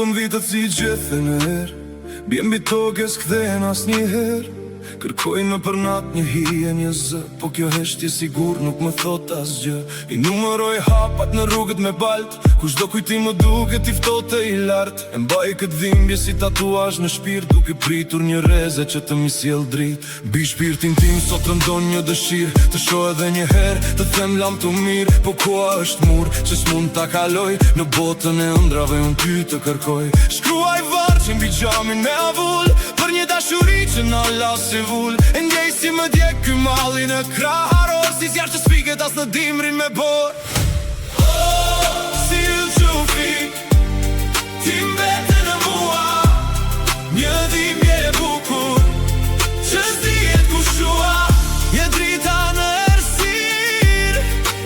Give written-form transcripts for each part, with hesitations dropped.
bëm vitët si gjithë në herë, bjem mbi tokës kthehen as një herë. Kërkojnë në për natë një hije një zë, po kjo heshtje sigur nuk më thot asgjë. I numëroj hapat në rrugët me balt, kushdo kujtim më duket i ftohtë e i lartë. E mbaj këtë dhimbje si tatuazh në shpirt, duke pritur një reze që të mi sjell dritë. Mbi shpirtin tim sot rëndon një dëshirë, të shoh edhe një herë, të them lam të mirë. Po koha është mur që s'mund ta kaloj, në botën e ëndrave unë ty të kërkoj. Shkruaj varçin mbi xhamin me avull, për një dashuri që na la si vull. E ndjej si më djeg ky malli në krah haror, si zjarr që spiket as në dimrin me bor. Si yll që u fik, ti mbete në mua, një dhimbje e bukur që s'dihet ku shua. Je drita në errësirë,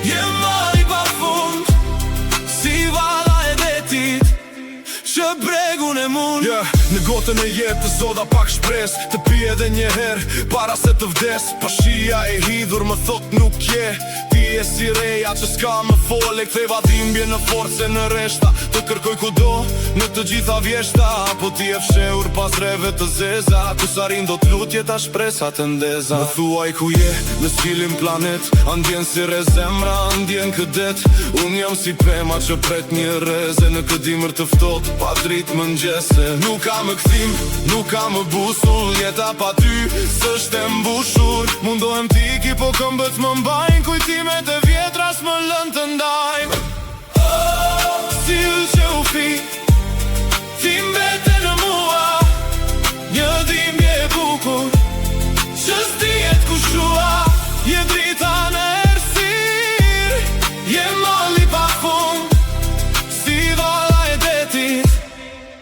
je mali pa fund, si valla e detit që bregun e mund. Në gotën e jetës zoda pak shpres, të pi edhe një herë para se të vdes. Pashia e hidhur më thot nuk je, ti e si reja që s'ka më fole. Ktheva dhimbje në force në reshta, të kërkoj kudo në të gjitha vjeshta. Po ti e fshehur pas rreve të zeza, ku sarin do t'lutje ta shpresa të ndeza. Më thuaj ku je në s'filin planet, andjen si rezemra, andjen këdet. Unë jam si pema që pret një reze, në këtë dimër të ftohtë pa dritë mëngjese. Nuk ka më kthim, nuk ka më busull, jeta pa ty s'është e mbushur. Mundohem t'iki po këmbët më mbajnë, kujtimet e vjetra s'më lën të ndajnë. Si yll që u fik, ti mbete në mua, një dhimbje e bukur që s'dihet ku shua. Je drita në errësirë, je malli pa fund, si valla e detit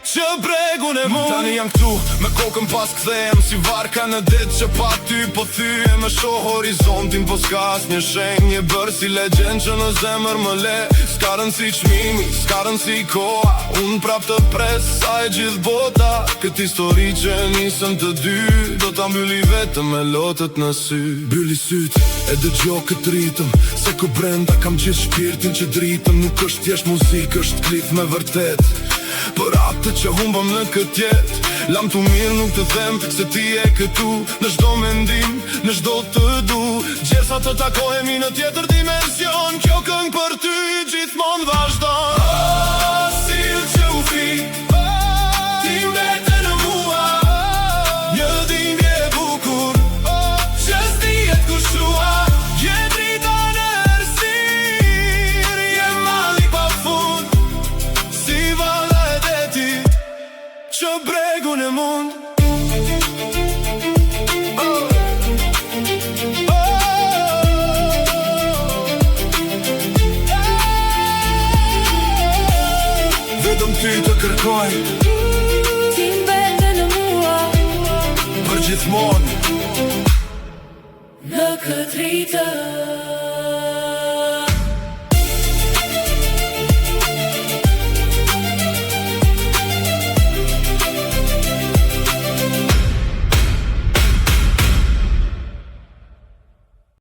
që bregun e mund. Tani jam këtu, me kokën pas kthehem, si varka në det që pa ty po thyhem. E shoh horizontin, po s'ka as një shenjë, një bërë si legjend që në zemër më le. S'ka rëndsi çmimi, s'ka rëndsi koha, unë prap të pres sa e gjithë bota. Këtë histori që nisën të dy, do ta mbylli vetëm me lotët në sy. Mbyli syt, e dëgjoj këtë ritëm, se ku brenda kam gjithë shpirtin që dritëm. Nuk është thjesht muzikë, është klip me vërtet, për atë që humbëm në këtë jetë. Lam të mirë nuk të them se ti e këtu, në çdo mendim, në çdo të du. Gjersa të takohemi në tjetër dimension, kjo këngë për ty gjithmonë vazhdon. Si yll që u fik, ti mbete në mua, një dhimbje e bukur që s'dihet ku shua. Je drita në errësirë, je malli pa fund, si valla e detit që bregun e mund. Vetëm ty të kërkoj, ti mbete në mua, për gjithmonë në këtë ritëm.